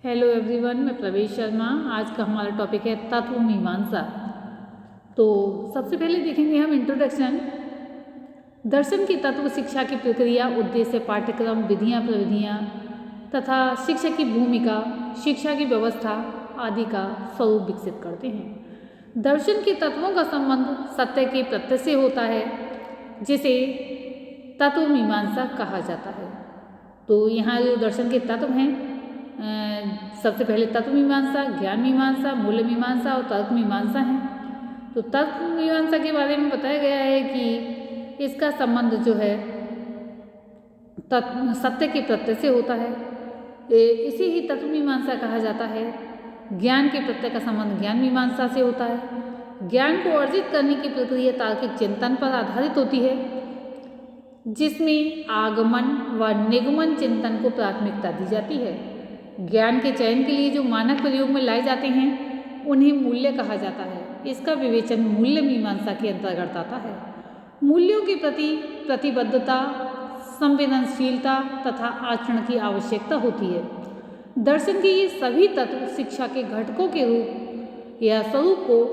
Hello everyone, मैं प्रवेश शर्मा। आज का हमारा टॉपिक है तत्व मीमांसा। तो सबसे पहले देखेंगे हम इंट्रोडक्शन। दर्शन की तत्व शिक्षा की प्रक्रिया, उद्देश्य, पाठ्यक्रम, विधियाँ, प्रविधियाँ तथा शिक्षक की भूमिका, शिक्षा की व्यवस्था आदि का स्वरूप विकसित करते हैं। दर्शन के तत्वों का संबंध सत्य के प्रत्यय से होता है, जिसे तत्व मीमांसा कहा जाता है। तो यहाँ जो दर्शन के तत्व हैं, सबसे पहले तत्व मीमांसा, ज्ञान मीमांसा, मूल्य मीमांसा और तर्क मीमांसा है। तो तत्व मीमांसा के बारे में बताया गया है कि इसका संबंध जो है सत्य के प्रत्यय से होता है। इसी ही तत्व मीमांसा कहा जाता है। ज्ञान के प्रत्यय का संबंध ज्ञान मीमांसा से होता है। ज्ञान को अर्जित करने की प्रक्रिया तार्किक चिंतन पर आधारित होती है, जिसमें आगमन व निगमन चिंतन को प्राथमिकता दी जाती है। ज्ञान के चयन के लिए जो मानक प्रयोग में लाए जाते हैं, उन्हें मूल्य कहा जाता है। इसका विवेचन मूल्य मीमांसा के अंतर्गत आता है। मूल्यों के प्रति प्रतिबद्धता, संवेदनशीलता तथा आचरण की आवश्यकता होती है। दर्शन के ये सभी तत्व शिक्षा के घटकों के रूप या स्वरूप को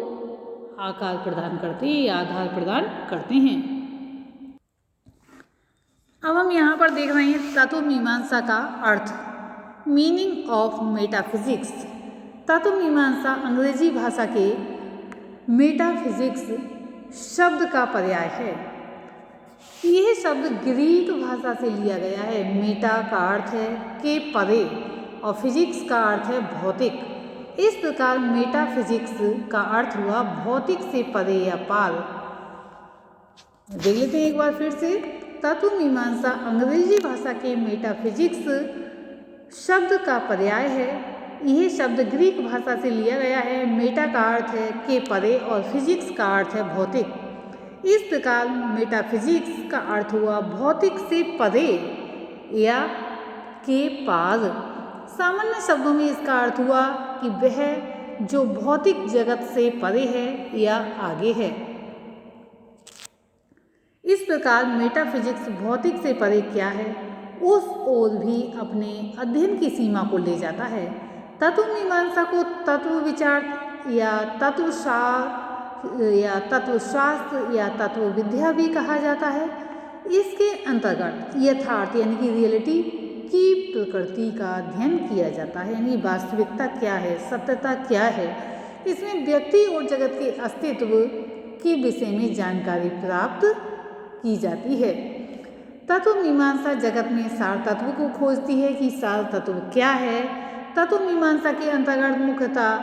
आकार प्रदान करते हैं या आधार प्रदान करते हैं। अब हम यहाँ पर देख रहे हैं तत्व मीमांसा का अर्थ, मीनिंग ऑफ मेटाफिजिक्स। तत्व मीमांसा अंग्रेजी भाषा के मेटाफिजिक्स शब्द का पर्याय है। यह शब्द ग्रीक भाषा से लिया गया है। मेटा का अर्थ है के परे और फिजिक्स का अर्थ है भौतिक। इस प्रकार मेटाफिजिक्स का अर्थ हुआ भौतिक से परे या पार। देख लेते हैं एक बार फिर से। तत्व मीमांसा अंग्रेजी भाषा के मेटाफिजिक्स शब्द का पर्याय है। यह शब्द ग्रीक भाषा से लिया गया है। मेटा का अर्थ है के परे और फिजिक्स का अर्थ है भौतिक। इस प्रकार मेटाफिजिक्स का अर्थ हुआ भौतिक से परे या के पार। सामान्य शब्दों में इसका अर्थ हुआ कि वह जो भौतिक जगत से परे है या आगे है। इस प्रकार मेटाफिजिक्स भौतिक से परे क्या है, उस ओर भी अपने अध्ययन की सीमा को ले जाता है। तत्व मीमांसा को तत्व विचार या तत्वशास्त्र या तत्व विद्या भी कहा जाता है। इसके अंतर्गत यथार्थ यानी कि रियलिटी की प्रकृति का अध्ययन किया जाता है, यानी वास्तविकता क्या है, सत्यता क्या है। इसमें व्यक्ति और जगत के अस्तित्व के विषय में जानकारी प्राप्त की जाती है। तत्व मीमांसा जगत में सार तत्व को खोजती है कि सार तत्व क्या है। तत्व मीमांसा के अंतर्गत मुख्यतः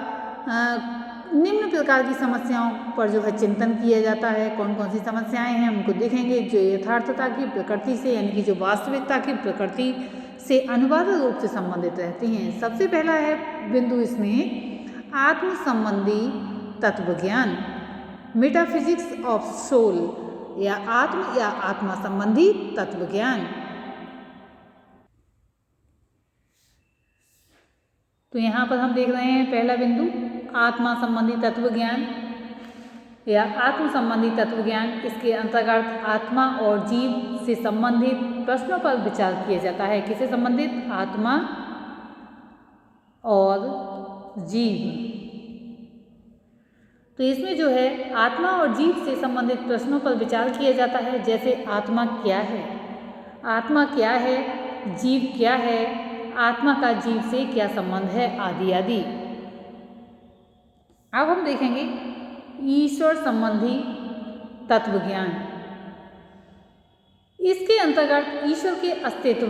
निम्न प्रकार की समस्याओं पर जो है चिंतन किया जाता है। कौन कौन सी समस्याएं हैं हमको देखेंगे। जो यथार्थता की प्रकृति से यानी कि जो वास्तविकता की प्रकृति से अनिवार्य रूप से संबंधित रहती हैं। सबसे पहला है बिंदु इसमें आत्म संबंधी तत्व ज्ञान, मेटाफिजिक्स ऑफ सोल या आत्मा संबंधी तत्व ज्ञान। तो यहाँ पर हम देख रहे हैं पहला बिंदु आत्मा संबंधी तत्व ज्ञान या आत्म संबंधी तत्व ज्ञान। इसके अंतर्गत आत्मा और जीव से संबंधित प्रश्नों पर विचार किया जाता है। किससे संबंधित? आत्मा और जीव। तो इसमें जो है आत्मा और जीव से संबंधित प्रश्नों पर विचार किया जाता है। जैसे आत्मा क्या है, आत्मा क्या है, जीव क्या है, आत्मा का जीव से क्या संबंध है, आदि आदि। अब हम देखेंगे ईश्वर संबंधी तत्व ज्ञान। इसके अंतर्गत ईश्वर के अस्तित्व,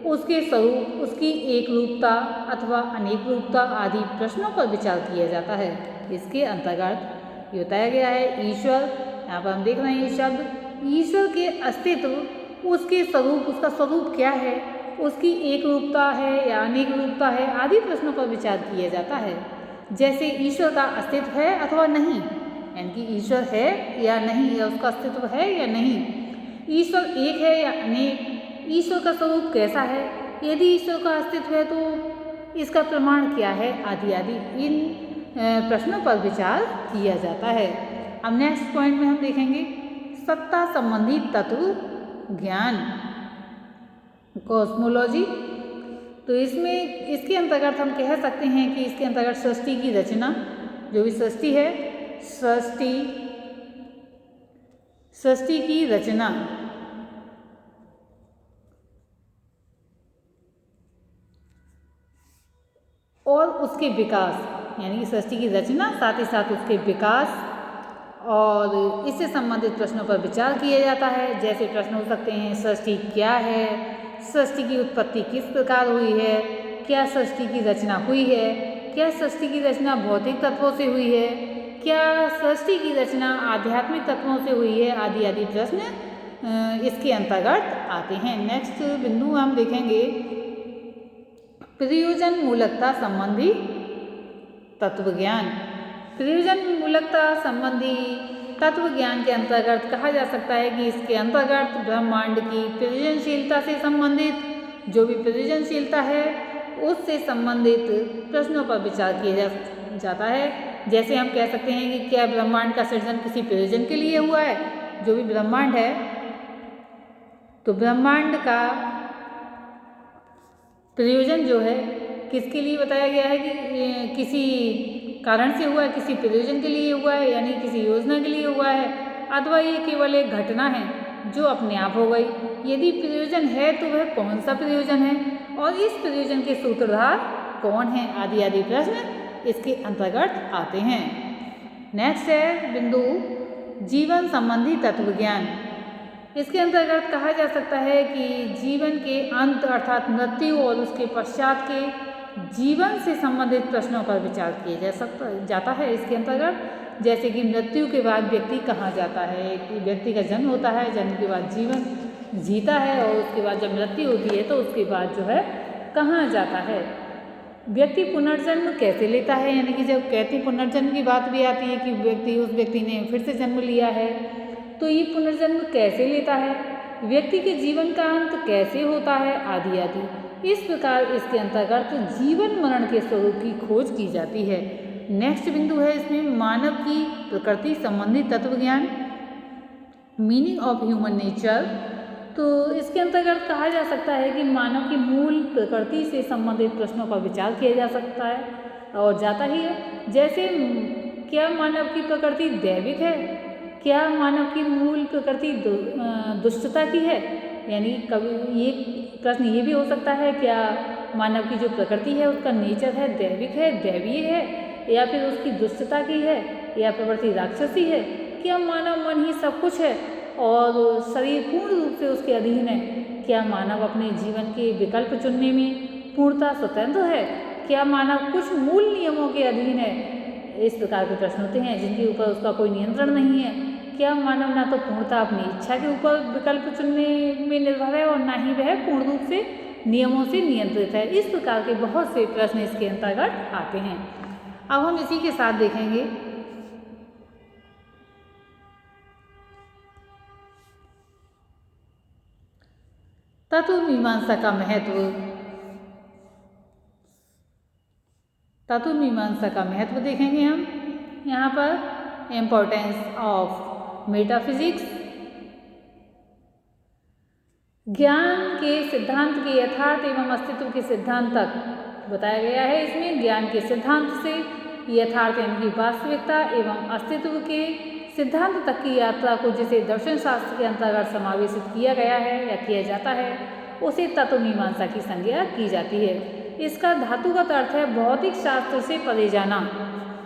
उसके स्वरूप, उसकी एक रूपता अथवा अनेक रूपता आदि प्रश्नों पर विचार किया जाता है। इसके अंतर्गत ये बताया गया है ईश्वर, यहाँ पर हम देख रहे हैं ये शब्द, ईश्वर के अस्तित्व, उसके स्वरूप, उसका स्वरूप क्या है, उसकी एक रूपता है या अनेक रूपता है आदि प्रश्नों पर विचार किया जाता है। जैसे ईश्वर का अस्तित्व है अथवा नहीं, यानी कि ईश्वर है या नहीं, या उसका अस्तित्व है या नहीं, ईश्वर एक है या अनेक, ईश्वर का स्वरूप कैसा है, यदि ईश्वर का अस्तित्व है तो इसका प्रमाण क्या है, आदि आदि इन प्रश्नों पर विचार किया जाता है। अब नेक्स्ट पॉइंट में हम देखेंगे सत्ता संबंधी तत्व ज्ञान, कॉस्मोलॉजी। तो इसमें इसके अंतर्गत हम कह सकते हैं कि इसके अंतर्गत सृष्टि की रचना, जो भी सृष्टि है, सृष्टि की रचना और उसके विकास, यानी कि सृष्टि की रचना साथ ही साथ उसके विकास और इससे संबंधित प्रश्नों पर विचार किया जाता है। जैसे प्रश्न हो सकते हैं, सृष्टि क्या है, सृष्टि की उत्पत्ति किस प्रकार हुई है, क्या सृष्टि की रचना हुई है, क्या सृष्टि की रचना भौतिक तत्वों से हुई है, क्या सृष्टि की रचना आध्यात्मिक तत्वों से हुई है, आदि आदि प्रश्न इसके अंतर्गत आते हैं। नेक्स्ट बिंदु हम देखेंगे प्रयोजन मूलकता संबंधी तत्वज्ञान। प्रयोजन मूलकता संबंधी तत्व ज्ञान के अंतर्गत कहा जा सकता है कि इसके अंतर्गत ब्रह्मांड की प्रयोजनशीलता से संबंधित जो भी प्रयोजनशीलता है उससे संबंधित प्रश्नों पर विचार किया जाता है। जैसे हम कह सकते हैं कि क्या ब्रह्मांड का सृजन किसी प्रयोजन के लिए हुआ है, जो भी ब्रह्मांड है, तो ब्रह्मांड का प्रयोजन जो है किसके लिए बताया गया है कि किसी कारण से हुआ है, किसी प्रयोजन के लिए हुआ है, यानी किसी योजना के लिए हुआ है, अथवा ये केवल एक घटना है जो अपने आप हो गई। यदि प्रयोजन है तो वह कौन सा प्रयोजन है और इस प्रयोजन के सूत्रधार कौन है, आदि आदि प्रश्न इसके अंतर्गत आते हैं। नेक्स्ट है बिंदु जीवन संबंधी तत्वज्ञान। इसके अंतर्गत कहा जा सकता है कि जीवन के अंत अर्थात मृत्यु और उसके पश्चात के जीवन से संबंधित प्रश्नों पर विचार किया जाता है इसके अंतर्गत। जैसे कि मृत्यु के बाद व्यक्ति कहाँ जाता है, कि व्यक्ति का जन्म होता है, जन्म के बाद जीवन जीता है और उसके बाद जब मृत्यु होती है तो उसके बाद जो है कहाँ जाता है। व्यक्ति पुनर्जन्म कैसे लेता है, यानी कि जब कहते पुनर्जन्म की बात भी आती है कि उस व्यक्ति ने फिर से जन्म लिया है, तो ये पुनर्जन्म कैसे लेता है, व्यक्ति के जीवन का अंत कैसे होता है, आदि आदि। इस प्रकार इसके अंतर्गत जीवन मरण के स्वरूप की खोज की जाती है। नेक्स्ट बिंदु है इसमें मानव की प्रकृति संबंधी तत्वज्ञान, मीनिंग ऑफ ह्यूमन नेचर। तो इसके अंतर्गत कहा जा सकता है कि मानव की मूल प्रकृति से संबंधित प्रश्नों पर विचार किया जा सकता है और जाता ही है। जैसे क्या मानव की प्रकृति दैविक है, क्या मानव की मूल प्रकृति दुष्टता की है, यानी कभी ये प्रश्न ये भी हो सकता है क्या मानव की जो प्रकृति है उसका नेचर है दैविक है, दैवीय है, या फिर उसकी दुष्टता की है, या प्रवृत्ति राक्षसी है। क्या मानव मन ही सब कुछ है और शरीर पूर्ण रूप से उसके अधीन है। क्या मानव अपने जीवन के विकल्प चुनने में पूर्णतः स्वतंत्र है। क्या मानव कुछ मूल नियमों के अधीन है। इस प्रकार के प्रश्न होते हैं जिनके ऊपर उसका कोई नियंत्रण नहीं है। क्या मानव ना तो पूर्णतः अपनी इच्छा के ऊपर विकल्प चुनने में निर्भर है और ना ही वह पूर्ण रूप से नियमों से नियंत्रित है। इस प्रकार के बहुत से प्रश्न इसके अंतर्गत आते हैं। अब हम इसी के साथ देखेंगे तत्व मीमांसा का महत्व। तत्व मीमांसा का महत्व देखेंगे हम यहाँ पर। इम्पोर्टेंस ऑफ मेटाफिजिक्स, ज्ञान के सिद्धांत के यथार्थ एवं अस्तित्व के सिद्धांत तक बताया गया है। इसमें ज्ञान के सिद्धांत से यथार्थ यानी कि वास्तविकता एवं अस्तित्व के सिद्धांत तक की यात्रा को जिसे दर्शन शास्त्र के अंतर्गत समावेशित किया गया है या किया जाता है उसे तत्व मीमांसा की संज्ञा की जाती है। इसका धातुगत अर्थ है भौतिक शास्त्र से परे जाना,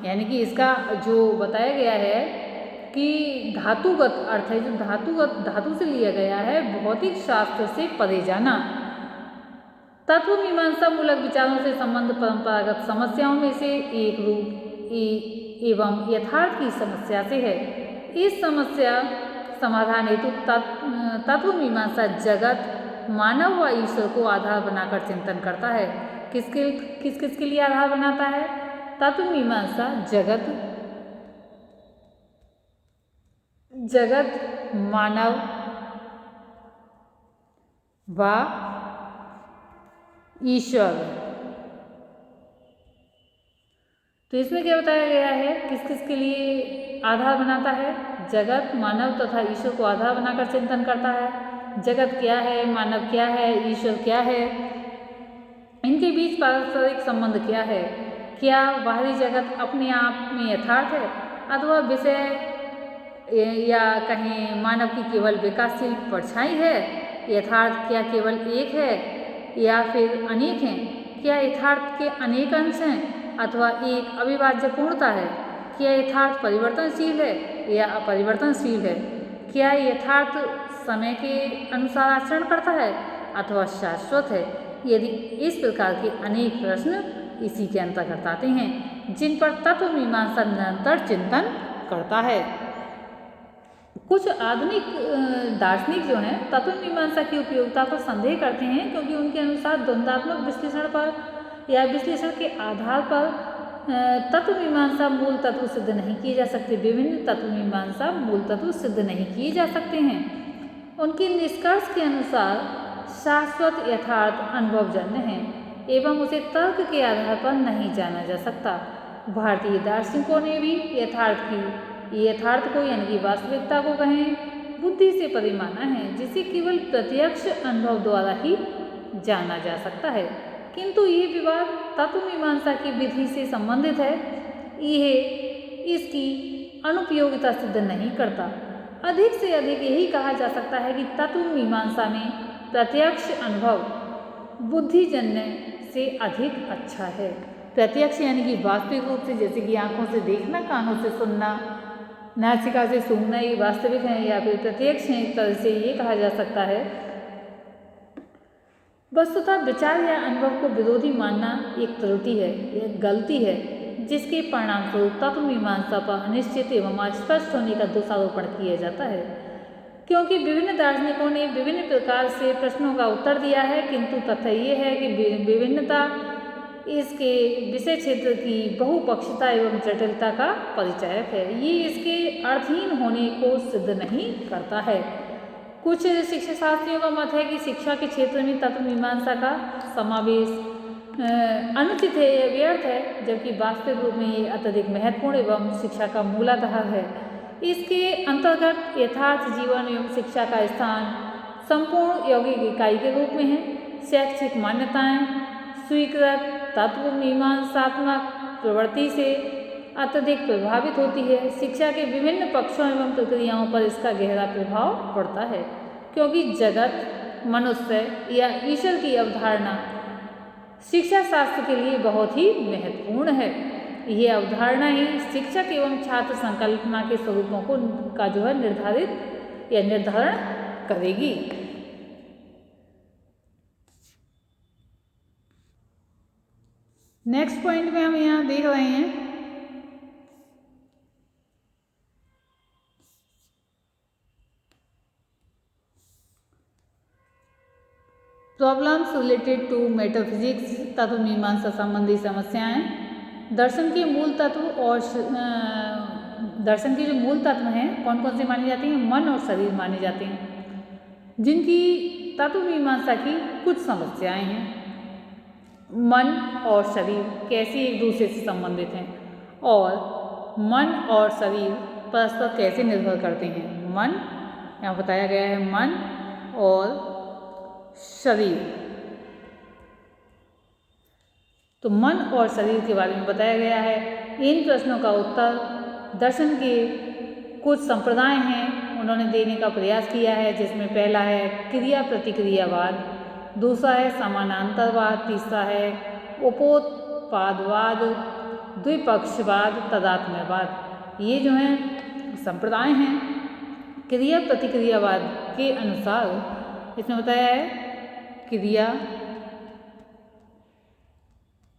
यानी कि इसका जो बताया गया है कि धातुगत अर्थ है, जो धातु से लिया गया है, भौतिक शास्त्र से परे जाना। तत्व मीमांसा मूलक विचारों से संबंध परंपरागत समस्याओं में से एक रूप एवं यथार्थ की समस्या से है। इस समस्या समाधान हेतु तत्व मीमांसा जगत, मानव व ईश्वर को आधार बनाकर चिंतन करता है। किस किस के लिए आधार बनाता है? तत्व मीमांसा जगत, मानव व ईश्वर। तो इसमें क्या बताया गया है, किस किस के लिए आधार बनाता है? जगत, मानव तथा ईश्वर को आधार बनाकर चिंतन करता है। जगत क्या है, मानव क्या है, ईश्वर क्या है, इनके बीच पारस्परिक संबंध क्या है? क्या बाहरी जगत अपने आप में यथार्थ है अथवा विषय या कहें मानव की केवल विकासशील परछाई है? यथार्थ क्या केवल एक है या फिर अनेक हैं? क्या यथार्थ के अनेक अंश हैं अथवा एक अविभाज्य पूर्णता है? क्या यथार्थ परिवर्तनशील है या अपरिवर्तनशील है? क्या यथार्थ समय के अनुसार आचरण करता है अथवा शाश्वत है? यदि इस प्रकार के अनेक प्रश्न इसी के अंतर्गत आते हैं जिन पर तत्व मीमांसा निरंतर चिंतन करता है। कुछ आधुनिक दार्शनिक जो हैं तत्व मीमांसा की उपयोगिता पर संदेह करते हैं, क्योंकि उनके अनुसार द्वंद्वात्मक विश्लेषण पर या विश्लेषण के आधार पर तत्व मीमांसा मूल तत्व सिद्ध नहीं किए जा सकते। विभिन्न तत्व मीमांसा मूल तत्व सिद्ध नहीं किए जा सकते हैं। उनके निष्कर्ष के अनुसार शाश्वत यथार्थ अनुभवजन्य है एवं उसे तर्क के आधार पर नहीं जाना जा सकता। भारतीय दार्शनिकों ने भी यथार्थ को यानी कि वास्तविकता को कहें बुद्धि से परे माना है, जिसे केवल प्रत्यक्ष अनुभव द्वारा ही जाना जा सकता है। किंतु यह विवाद तत्व मीमांसा की विधि से संबंधित है। यह इसकी अनुपयोगिता सिद्ध नहीं करता। अधिक से अधिक यही कहा जा सकता है कि तत्व मीमांसा में प्रत्यक्ष अनुभव बुद्धिजन्य से अधिक अच्छा है। प्रत्यक्ष यानी कि वास्तविक रूप से, जैसे कि आंखों से देखना, कानों से सुनना, नासिका से सूंघना, ये वास्तविक है या फिर प्रत्यक्ष है, इस तरह से ये कहा जा सकता है। वस्तुतः विचार या अनुभव को विरोधी मानना एक त्रुटि है, एक गलती है, जिसके परिणाम स्वरूप तत्व मीमांसा पर अनिश्चित एवं अस्पष्ट होने का दोषारोपण किया जाता है। क्योंकि विभिन्न दार्शनिकों ने विभिन्न प्रकार से प्रश्नों का उत्तर दिया है, किंतु तथ्य ये है कि विभिन्नता इसके विषय क्षेत्र की बहुपक्षता एवं जटिलता का परिचायक है। ये इसके अर्थहीन होने को सिद्ध नहीं करता है। कुछ शिक्षा शास्त्रियों का मत है कि शिक्षा के क्षेत्र में तत्व मीमांसा का समावेश अनुचित है या व्यर्थ है, जबकि वास्तविक रूप में ये अत्यधिक महत्वपूर्ण एवं शिक्षा का मूलाधार है। इसके अंतर्गत यथार्थ जीवन एवं शिक्षा का स्थान संपूर्ण यौगिक इकाई के रूप में है। शैक्षिक मान्यताएं स्वीकृत तत्व मीमांसात्मक प्रवृत्ति से अत्यधिक प्रभावित होती है। शिक्षा के विभिन्न पक्षों एवं प्रक्रियाओं पर इसका गहरा प्रभाव पड़ता है, क्योंकि जगत, मनुष्य या ईश्वर की अवधारणा शिक्षा शास्त्र के लिए बहुत ही महत्वपूर्ण है। यह अवधारणा ही शिक्षक एवं छात्र संकल्पना के स्वरूपों का निर्धारित या निर्धारण करेगी। नेक्स्ट पॉइंट में हम यहाँ देख रहे हैं प्रॉब्लम्स रिलेटेड टू मेटाफिजिक्स, तत्व मीमांसा संबंधी समस्याएं। दर्शन के मूल तत्व और दर्शन के जो मूल तत्व हैं कौन कौन से माने जाते हैं? मन और शरीर माने जाते हैं, जिनकी तत्व मीमांसा की कुछ समस्याएं हैं। मन और शरीर कैसे एक दूसरे से संबंधित हैं और मन और शरीर परस्पर कैसे निर्भर करते हैं। मन यहाँ बताया गया है, मन और शरीर। तो मन और शरीर के बारे में बताया गया है। इन प्रश्नों का उत्तर दर्शन के कुछ संप्रदाय हैं उन्होंने देने का प्रयास किया है, जिसमें पहला है क्रिया प्रतिक्रियावाद, दूसरा है समानांतरवाद, तीसरा है उपोत्पादवाद, द्विपक्षवाद, तादात्म्यवाद। ये जो हैं संप्रदाय हैं क्रिया प्रतिक्रियावाद के अनुसार। इसमें बताया है क्रिया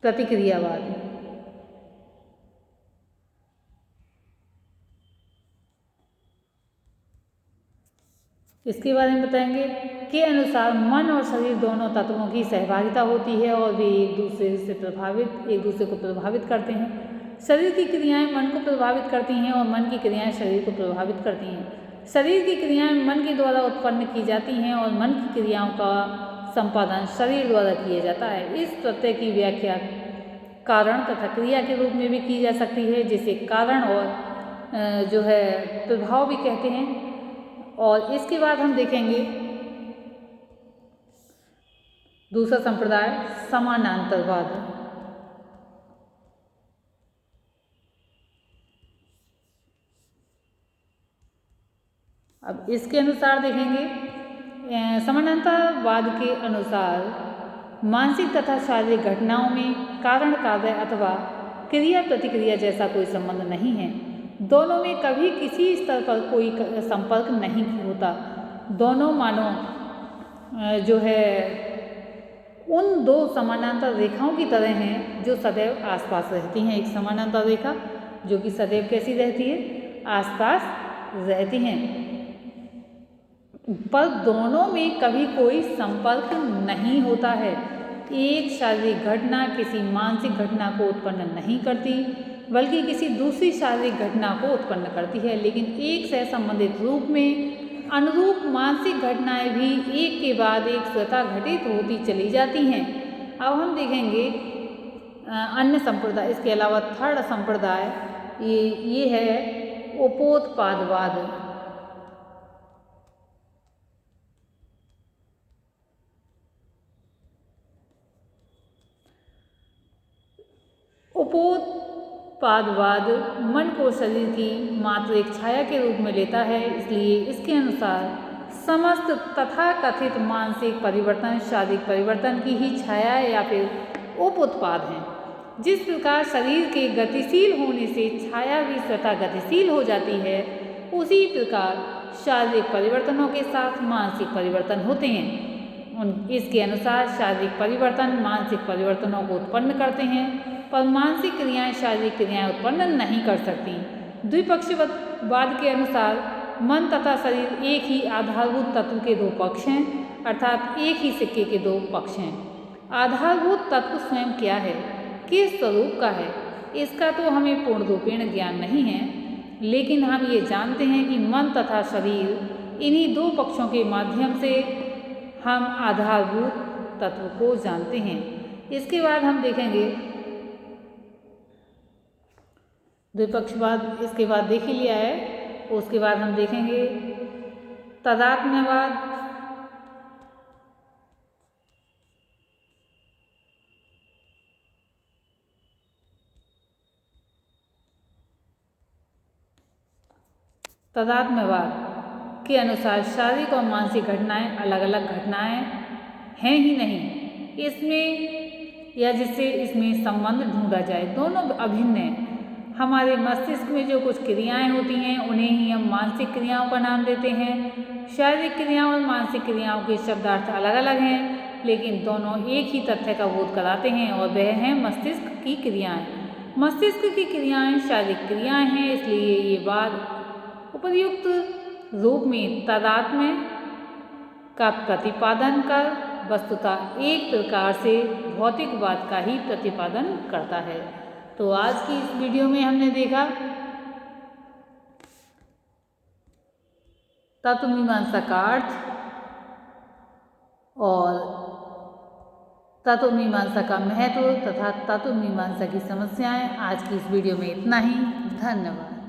प्रतिक्रियावाद। इसके बारे में बताएंगे के अनुसार मन और शरीर दोनों तत्वों की सहभागिता होती है और वे एक दूसरे को प्रभावित करते हैं। शरीर की क्रियाएं मन को प्रभावित करती हैं और मन की क्रियाएं शरीर को प्रभावित करती हैं। शरीर की क्रियाएं मन के द्वारा उत्पन्न की जाती हैं और मन की क्रियाओं का संपादन शरीर द्वारा किया जाता है। इस प्रत्यय की व्याख्या कारण तथा क्रिया के रूप में भी की जा सकती है, जिसे कारण और जो है प्रभाव भी कहते हैं। और इसके बाद हम देखेंगे दूसरा संप्रदाय समानांतरवाद। अब इसके अनुसार देखेंगे, समानांतरवाद के अनुसार मानसिक तथा शारीरिक घटनाओं में कारण कार्य अथवा क्रिया प्रतिक्रिया जैसा कोई संबंध नहीं है। दोनों में कभी किसी स्तर पर कोई संपर्क नहीं होता। दोनों मानो जो है उन दो समानांतर रेखाओं की तरह हैं जो सदैव आसपास रहती हैं। एक समानांतर रेखा जो कि सदैव कैसी रहती है, आसपास रहती हैं, पर दोनों में कभी कोई संपर्क नहीं होता है। एक शारीरिक घटना किसी मानसिक घटना को उत्पन्न नहीं करती, बल्कि किसी दूसरी शारीरिक घटना को उत्पन्न करती है। लेकिन एक से संबंधित रूप में अनुरूप मानसिक घटनाएं भी एक के बाद एक स्वतः घटित होती चली जाती हैं। अब हम देखेंगे अन्य संप्रदाय, इसके अलावा थर्ड संप्रदाय ये है उपोत्पादवाद। उपोत्पादवाद मन को शरीर की मात्र एक छाया के रूप में लेता है। इसलिए इसके अनुसार समस्त तथाकथित मानसिक परिवर्तन शारीरिक परिवर्तन की ही छाया या फिर उपोत्पाद हैं। जिस प्रकार शरीर के गतिशील होने से छाया भी स्वतः गतिशील हो जाती है, उसी प्रकार शारीरिक परिवर्तनों के साथ मानसिक परिवर्तन होते हैं। इसके अनुसार शारीरिक परिवर्तन मानसिक परिवर्तनों को उत्पन्न करते हैं, पर मानसिक क्रियाएं शारीरिक क्रियाएं उत्पन्न नहीं कर सकती। द्विपक्षवाद के अनुसार मन तथा शरीर एक ही आधारभूत तत्व के दो पक्ष हैं, अर्थात एक ही सिक्के के दो पक्ष हैं। आधारभूत तत्व स्वयं क्या है, किस स्वरूप का है, इसका तो हमें पूर्ण रूपेण ज्ञान नहीं है, लेकिन हम ये जानते हैं कि मन तथा शरीर इन्हीं दो पक्षों के माध्यम से हम आधारभूत तत्व को जानते हैं। इसके बाद हम देखेंगे द्विपक्षवाद, इसके बाद देख ही लिया है। उसके बाद हम देखेंगे तादात्म्यवाद। तादात्म्यवाद के अनुसार शारीरिक और मानसिक घटनाएं अलग अलग घटनाएं हैं ही नहीं, इसमें या जिससे इसमें संबंध ढूंढा जाए, दोनों अभिन्न हैं। हमारे मस्तिष्क में जो कुछ क्रियाएं होती हैं उन्हें ही हम मानसिक क्रियाओं का नाम देते हैं। शारीरिक क्रियाओं और मानसिक क्रियाओं के शब्दार्थ अलग अलग हैं, लेकिन दोनों एक ही तथ्य का बोध कराते हैं और वह है मस्तिष्क की क्रियाएं। मस्तिष्क की क्रियाएं शारीरिक क्रियाएं हैं, इसलिए ये बात उपर्युक्त रूप में तादात्म्य का प्रतिपादन कर वस्तुतः एक प्रकार से भौतिकवाद का ही प्रतिपादन करता है। तो आज की इस वीडियो में हमने देखा तत्वमीमांसा का अर्थ और तत्वमीमांसा का महत्व तथा तत्वमीमांसा की समस्याएं। आज की इस वीडियो में इतना ही। धन्यवाद।